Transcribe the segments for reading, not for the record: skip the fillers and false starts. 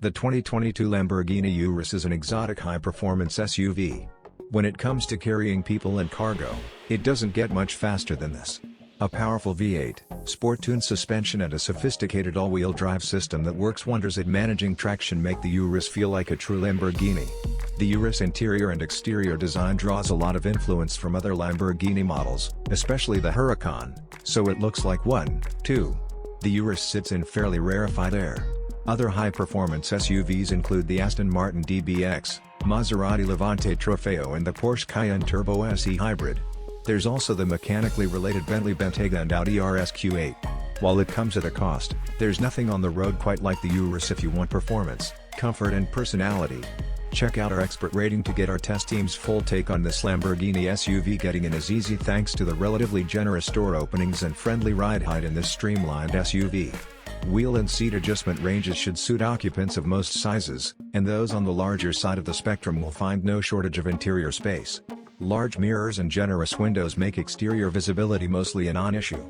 The 2022 Lamborghini Urus is an exotic high-performance SUV. When it comes to carrying people and cargo, it doesn't get much faster than this. A powerful V8, sport-tuned suspension and a sophisticated all-wheel drive system that works wonders at managing traction make the Urus feel like a true Lamborghini. The Urus interior and exterior design draws a lot of influence from other Lamborghini models, especially the Huracan, so it looks like one, too. The Urus sits in fairly rarefied air. Other high-performance SUVs include the Aston Martin DBX, Maserati Levante Trofeo and the Porsche Cayenne Turbo SE Hybrid. There's also the mechanically related Bentley Bentayga and Audi RS-Q8. While it comes at a cost, there's nothing on the road quite like the Urus if you want performance, comfort and personality. Check out our expert rating to get our test team's full take on this Lamborghini SUV. Getting in is easy thanks to the relatively generous door openings and friendly ride height in this streamlined SUV. Wheel and seat adjustment ranges should suit occupants of most sizes, and those on the larger side of the spectrum will find no shortage of interior space. Large mirrors and generous windows make exterior visibility mostly a non-issue.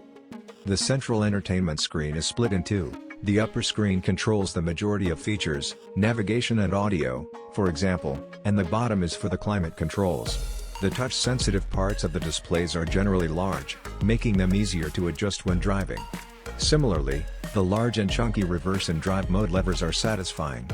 The central entertainment screen is split in two. The upper screen controls the majority of features, navigation and audio, for example, and the bottom is for the climate controls. The touch-sensitive parts of the displays are generally large, making them easier to adjust when driving. Similarly, the large and chunky reverse and drive mode levers are satisfying.